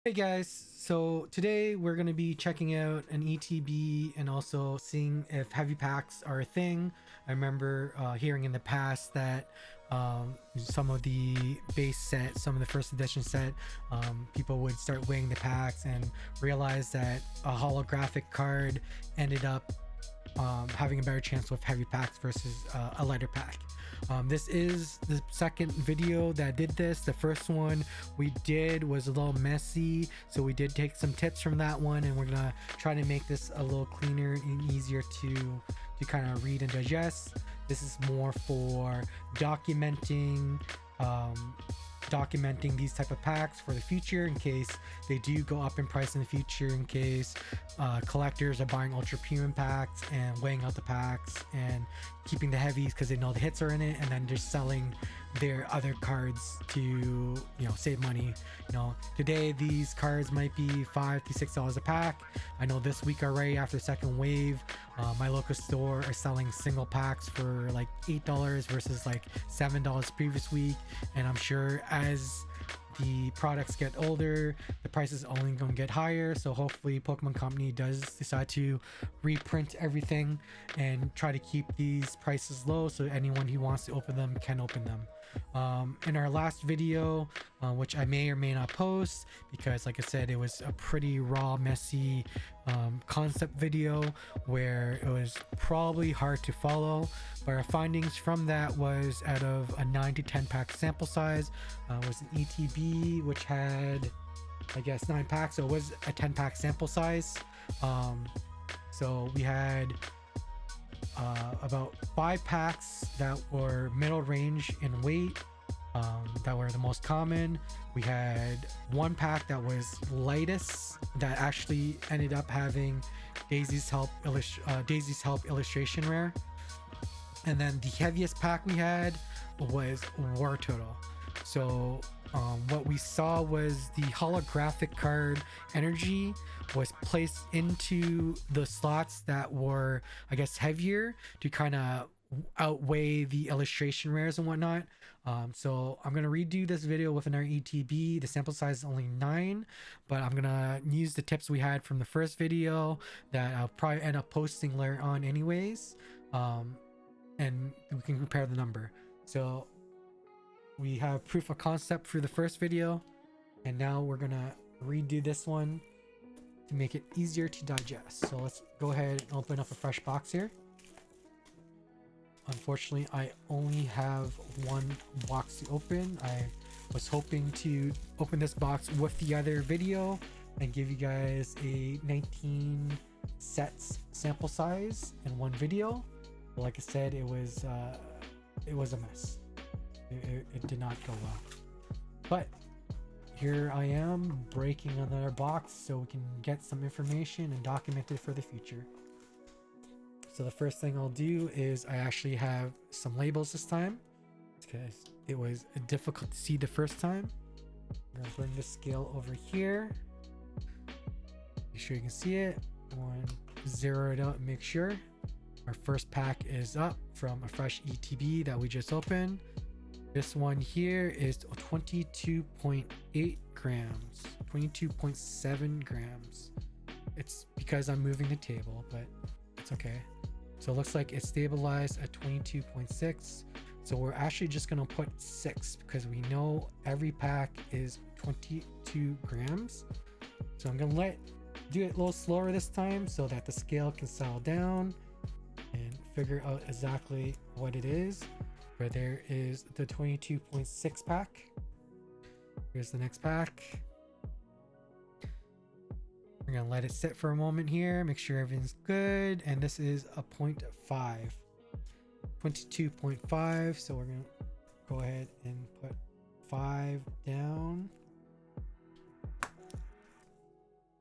Hey guys, so today we're going to be checking out an ETB and also seeing if heavy packs are a thing. I remember hearing in the past that some of the base set, some of the first edition set, people would start weighing the packs and realize that a holographic card ended up having a better chance with heavy packs versus a lighter pack. This is the second video that did this. The first one we did was a little messy, so we did take some tips from that one, and we're gonna try to make this a little cleaner and easier to kind of read and digest. This is more for documenting documenting these type of packs for the future in case they do go up in price in the future, in case collectors are buying ultra premium packs and weighing out the packs and keeping the heavies because they know the hits are in it, and then just selling their other cards to save money. Today these cards might be $5 to $6 a pack. I know this week already, after the second wave, my local store are selling single packs for like $8 versus like $7 previous week, and I'm sure as the products get older, the price is only going to get higher. So hopefully Pokemon Company does decide to reprint everything and try to keep these prices low so anyone who wants to open them can open them. In our last video, which I may or may not post because like I said, it was a pretty raw, messy concept video where it was probably hard to follow, but our findings from that was out of a 9 to 10 pack sample size, was an ETB which had, I guess, 9 packs, so it was a 10 pack sample size. So we had about 5 packs that were middle range in weight, that were the most common. We had 1 pack that was lightest that actually ended up having Daisy's Help illustration rare, and then the heaviest pack we had was War Turtle. So what we saw was the holographic card energy was placed into the slots that were, I guess, heavier to kind of outweigh the illustration rares and whatnot. So I'm gonna redo this video with another ETB. The sample size is only 9, but I'm gonna use the tips we had from the first video that I'll probably end up posting later on anyways, and we can compare the number. So we have proof of concept for the first video, and now we're gonna redo this one to make it easier to digest. So let's go ahead and open up a fresh box here. Unfortunately, I only have 1 box to open. I was hoping to open this box with the other video and give you guys a 19 sets sample size in 1 video. But like I said, it was a mess. It did not go well. But here I am breaking another box so we can get some information and document it for the future. So the first thing I'll do is I actually have some labels this time because it was difficult to see the first time. I'm gonna bring the scale over here. Make sure you can see it. Zero it out and make sure. Our first pack is up from a fresh ETB that we just opened. This one here is 22.8 grams, 22.7 grams. It's because I'm moving the table, but it's okay. So it looks like it's stabilized at 22.6. So we're actually just gonna put 6 because we know every pack is 22 grams. So I'm gonna do it a little slower this time so that the scale can settle down and figure out exactly what it is. Where there is the 22.6 pack. Here's the next pack. We're gonna let it sit for a moment here, make sure everything's good, and this is a 0.5, 22.5. So we're gonna go ahead and put 5 down.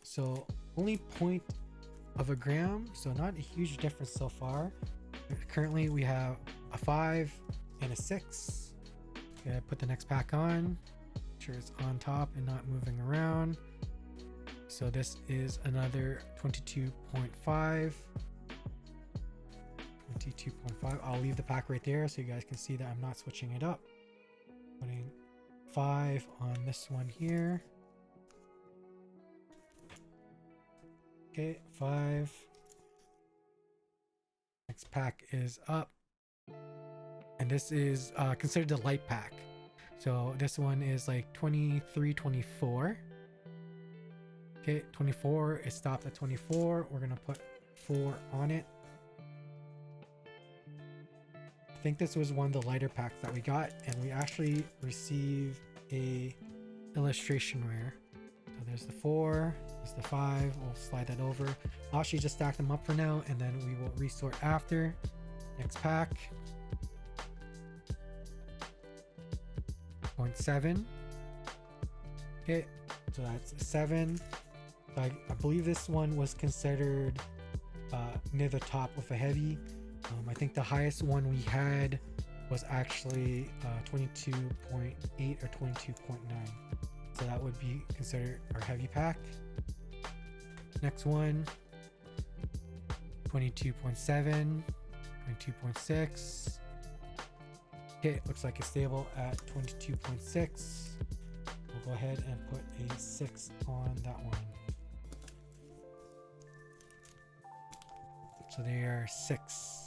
So only 0.1 gram, so not a huge difference so far. Currently we have a 5 and a 6. Okay, put the next pack on. Make sure it's on top and not moving around. So this is another 22.5. 22.5. I'll leave the pack right there so you guys can see that I'm not switching it up. Putting 5 on this one here. Okay, 5. Next pack is up. And this is considered the light pack. So this one is like 23, 24. Okay, 24 is stopped at 24. We're gonna put 4 on it. I think this was one of the lighter packs that we got, and we actually received a illustration rare. So there's the 4, there's the 5. We'll slide that over. I'll actually just stack them up for now, and then we will resort after. Next pack. 0.7. Okay, so that's 7. I believe this one was considered near the top with a heavy. I think the highest one we had was actually 22.8 or 22.9. So that would be considered our heavy pack. Next one, 22.7, 22.6. Okay, looks like it's stable at 22.6. We'll go ahead and put a 6 on that one. So they are 6.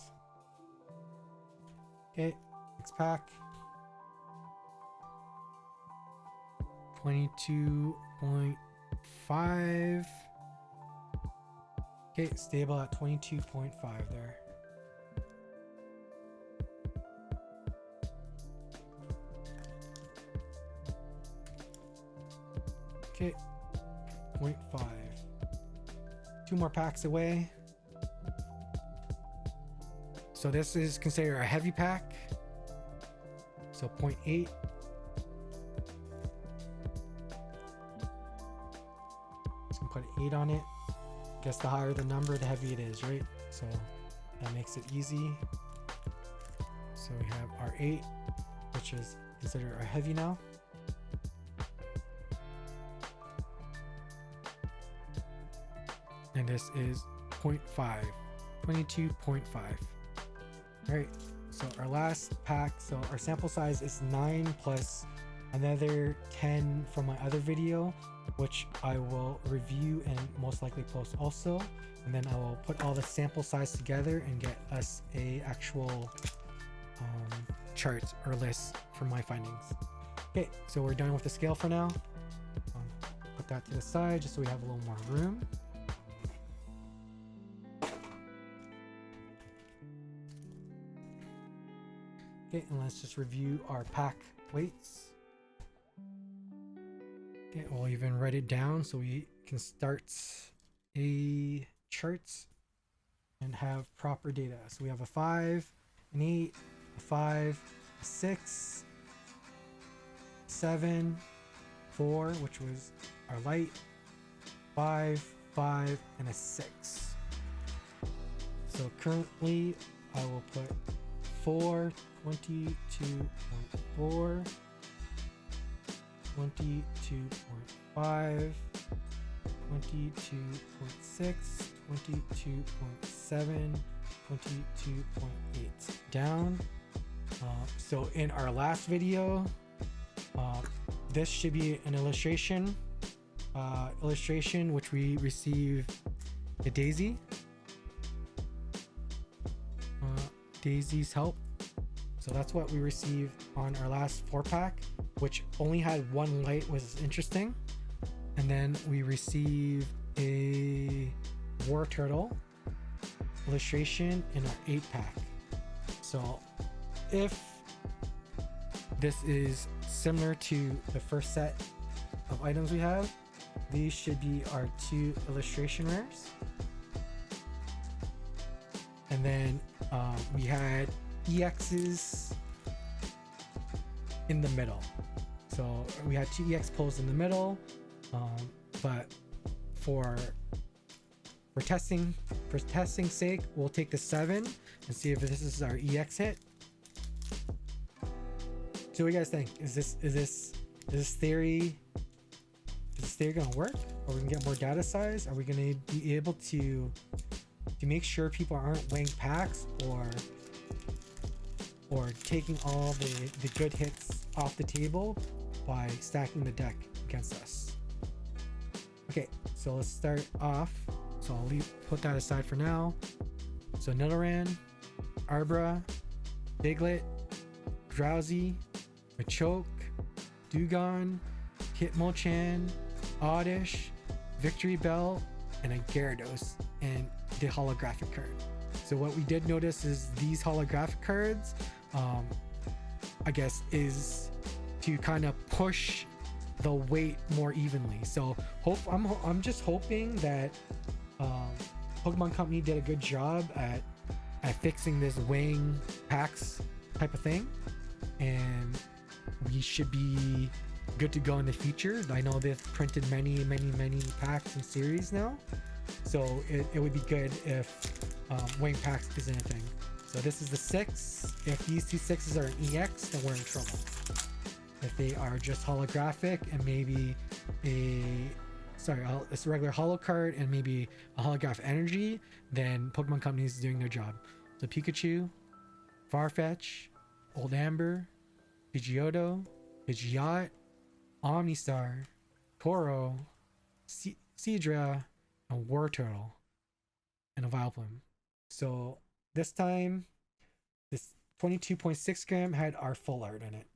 Okay, next pack. 22.5. Okay, stable at 22.5 there. Okay, 0.5. 2 more packs away. So this is considered a heavy pack. So 0.8. Just gonna put an 8 on it. Guess the higher the number, the heavier it is, right? So that makes it easy. So we have our 8, which is considered our heavy now. And this is 0.5, 22.5. All right, so our last pack, so our sample size is 9 plus another 10 from my other video, which I will review and most likely post also. And then I will put all the sample size together and get us a actual chart or list for my findings. Okay, so we're done with the scale for now. Put that to the side just so we have a little more room. Okay, and let's just review our pack weights. Okay, we'll even write it down so we can start a chart and have proper data. So we have a 5, an 8, a 5, a 6, 7, 4, which was our light, 5, 5, and a 6. So currently I will put 4, 22.4, 22.5, 22.6, 22.7, 22.8 down. So in our last video, this should be an illustration which we received a Daisy's help. So that's what we received on our last 4-pack, which only had 1 light, was interesting. And then we received a War Turtle illustration in our 8-pack. So if this is similar to the first set of items we have, these should be our 2 illustration rares. And then we had EXs in the middle. So we had 2 EX pulls in the middle, but for testing sake, we'll take the 7 and see if this is our EX hit. So what do you guys think? Is this theory gonna work? Are we gonna get more data size? Are we gonna be able to make sure people aren't weighing packs or taking all the good hits off the table by stacking the deck against us? Okay, so let's start off. So I'll put that aside for now. So Nidoran, Arbra, Diglett, Drowsy, Machoke, Dugong, Hitmonchan, Oddish, Victory Bell, and a Gyarados, and the holographic card. So what we did notice is these holographic cards, I guess, is to kind of push the weight more evenly. So I'm just hoping that Pokemon Company did a good job at fixing this weighing packs type of thing, and we should be good to go in the future. I know they've printed many packs and series now, so it would be good if weighing packs isn't a thing. So this is the 6. If these two 6s are an EX, then we're in trouble. If they are just holographic and maybe it's a regular holo card and maybe a holograph energy, then Pokemon Company is doing their job. So Pikachu, Farfetch, Old Amber, Pidgeotto, Pidgeot, Omnistar, Toro, Seadra, and Wartortle, and a Vileplume. So this time, this 22.6 gram had our full art in it.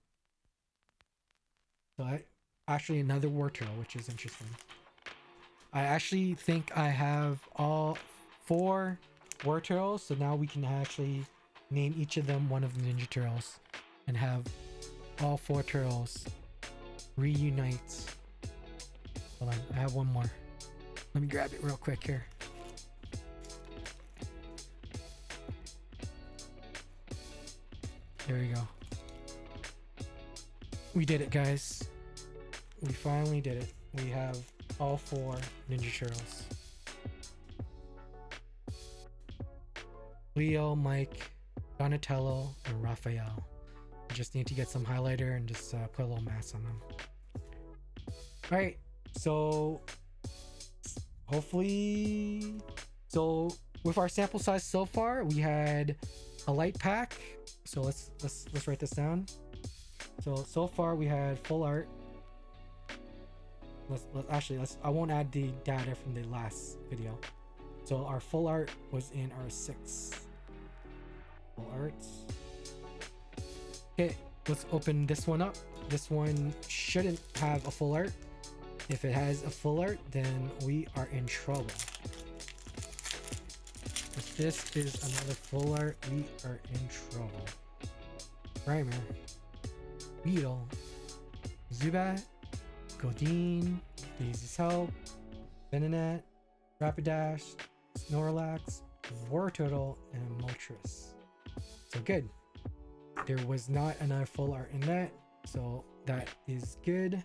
So actually another Wartortle, which is interesting. I actually think I have all 4 Wartortles, so now we can actually name each of them one of the Ninja Turtles and have all 4 turtles reunite. Hold on, I have one more. Let me grab it real quick here. There we go. We did it, guys. We finally did it. We have all 4 Ninja Turtles. Leo, Mike, Donatello, and Raphael. I just need to get some highlighter and just put a little mask on them. Alright, so hopefully, so with our sample size so far, we had a light pack. So let's write this down. So far we had full art. I won't add the data from the last video. So our full art was in our 6. Full arts. Okay, let's open this one up. This one shouldn't have a full art. If it has a full art, then we are in trouble. If this is another full art, we are in trouble. Primer, Beetle, Zubat, Godine, Daisy's Help, Venonat, Rapidash, Snorlax, Wartortle, and Moltres. So good. There was not another full art in that, so that is good.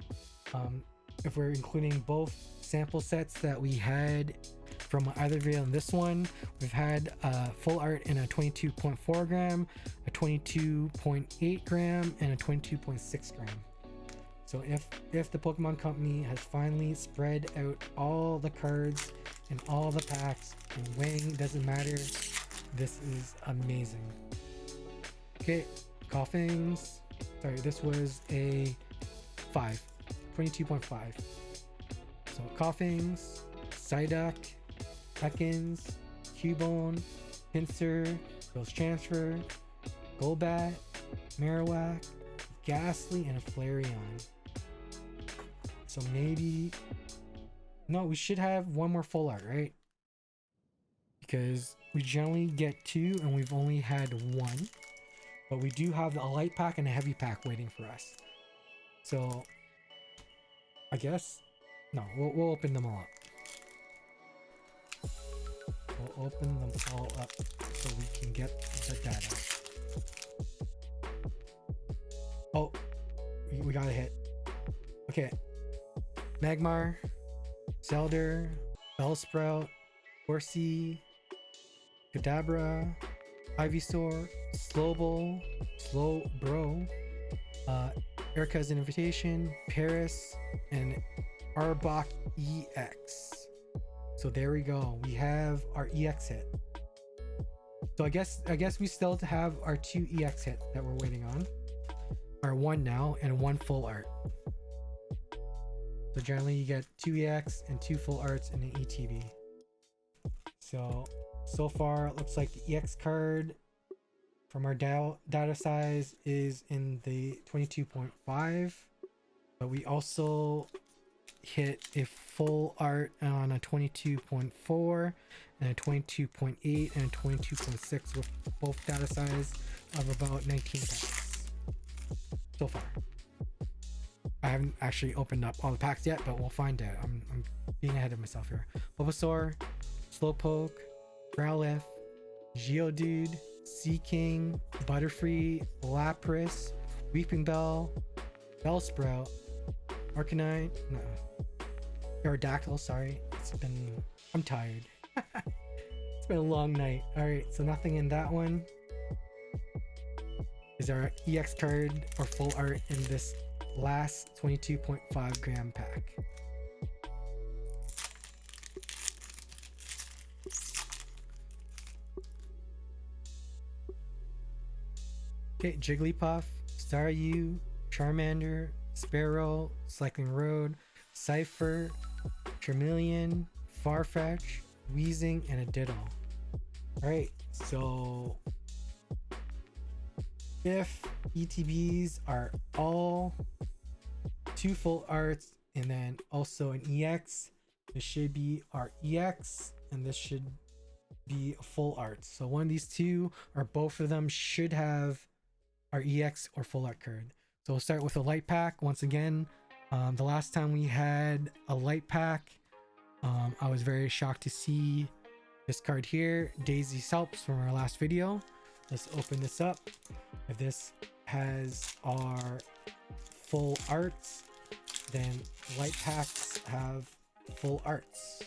If we're including both sample sets that we had from either video and this one, we've had full art in a 22.4 gram, a 22.8 gram, and a 22.6 gram. So if the Pokemon Company has finally spread out all the cards and all the packs and weighing doesn't matter, this is amazing. Okay, Coughings. Sorry, this was a 22.5. So Coughings, Psyduck, Ekans, Cubone, Pinsir, Ghost Transfer, Golbat, Marowak, Ghastly, and a Flareon. So maybe... No, we should have one more full art, right? Because we generally get 2 and we've only had 1. But we do have a light pack and a heavy pack waiting for us. So... I guess... No, we'll open them all up. We'll open them all up so we can get the data. Oh, we got a hit. Okay. Magmar, Zelder, Bellsprout, Horsey, Kadabra, Ivysaur, Slowbro, Erica's Invitation, Paris, and Arbok EX. So there we go. We have our EX hit. So I guess we still have our 2 EX hit that we're waiting on. Our 1 now and 1 full art. So generally you get 2 EX and 2 full arts and an ETB. So far it looks like the EX card from our data size is in the 22.5, but we also hit a full art on a 22.4 and a 22.8 and a 22.6 with both data size of about 19 packs so far. I haven't actually opened up all the packs yet, but we'll find out. I'm being ahead of myself here. Bulbasaur, Slowpoke, Growlithe, Geodude, Seaking, Butterfree, Lapras, Weeping Bell, Bellsprout, Arcanine, no, Aerodactyl, sorry. I'm tired. It's been a long night. Alright, so nothing in that one. Is our EX card or full art in this last 22.5 gram pack. Okay, Jigglypuff, Staryu, Charmander, Sparrow, Cycling Road, Cypher, Charmeleon, Farfetch, Weezing, and a Ditto. Alright, so if ETBs are all 2 full arts and then also an EX, this should be our EX and this should be a full art. So one of these two or both of them should have our EX or full art card. So we'll start with a light pack once again. The last time we had a light pack, I was very shocked to see this card here, Daisy Salps, from our last video. Let's open this up. If this has our full arts, then light packs have full arts.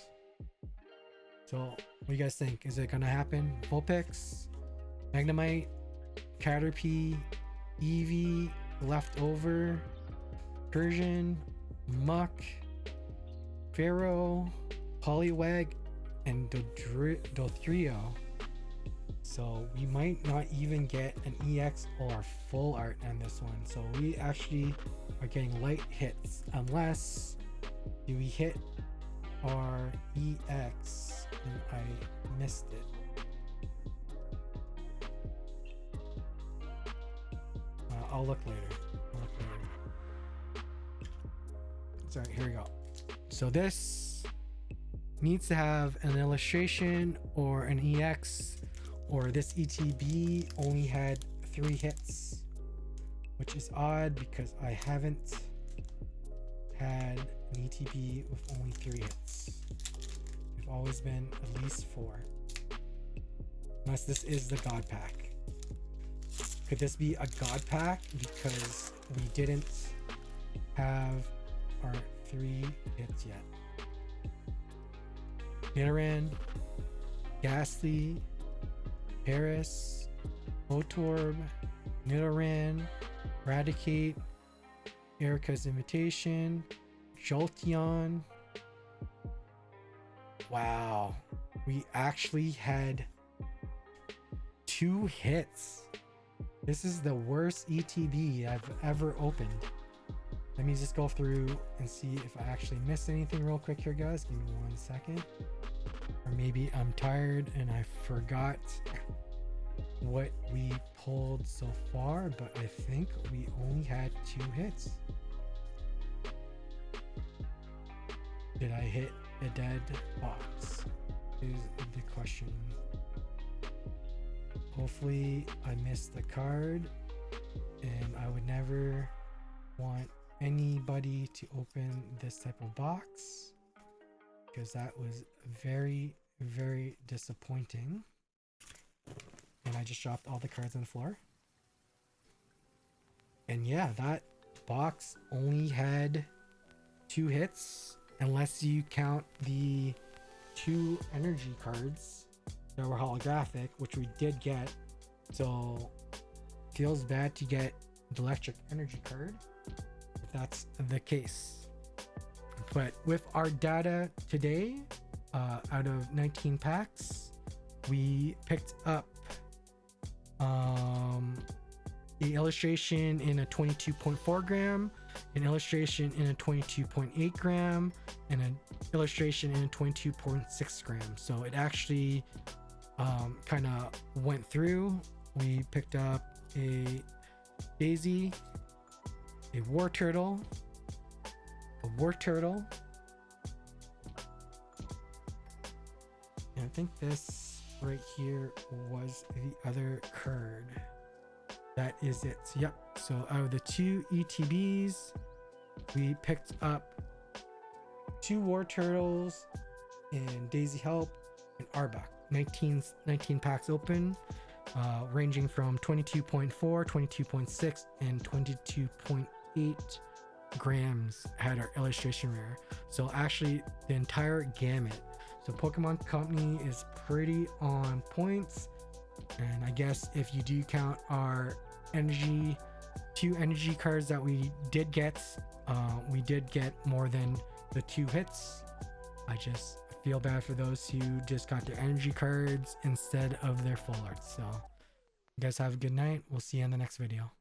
So what do you guys think? Is it gonna happen? Vulpix, Magnemite, Caterpie, Eevee, Leftover, Persian, Muck, Pharaoh, Poliwag, and Dodrio. So we might not even get an EX or full art on this one. So we actually are getting light hits unless we hit our EX and I missed it. I'll look later. Sorry, here we go. So this needs to have an illustration or an EX, or this ETB only had 3 hits, which is odd because I haven't had an ETB with only 3 hits. They've always been at least 4. Unless this is the God Pack. Could this be a God Pack because we didn't have our 3 hits yet? Nidoran, Ghastly, Paris, Otorb, Nidoran, Raticate, Erica's Invitation, Jolteon. Wow, we actually had 2 hits. This is the worst ETB I've ever opened. Let me just go through and see if I actually missed anything real quick here, guys. Give me 1 second. Or maybe I'm tired and I forgot what we pulled so far, but I think we only had 2 hits. Did I hit a dead box? Is the question. Hopefully I missed the card, and I would never want anybody to open this type of box because that was very, very disappointing. And I just dropped all the cards on the floor. And yeah, that box only had 2 hits, unless you count the 2 energy cards that were holographic, which we did get. So feels bad to get the electric energy card if that's the case. But with our data today, out of 19 packs, we picked up the illustration in a 22.4 gram, an illustration in a 22.8 gram, and an illustration in a 22.6 gram. So it actually kind of went through. We picked up a daisy, a war turtle, and I think this right here was the other card. That is it. Yep. So out of the 2 ETBs, we picked up 2 war turtles and Daisy Help and Arbok. 19 packs open, ranging from 22.4, 22.6, and 22.8 grams had our illustration rare. So actually the entire gamut. So Pokemon Company is pretty on points. And I guess if you do count our energy, 2 energy cards that we did get more than the 2 hits. I just feel bad for those who just got their energy cards instead of their full arts. So you guys have a good night. We'll see you in the next video.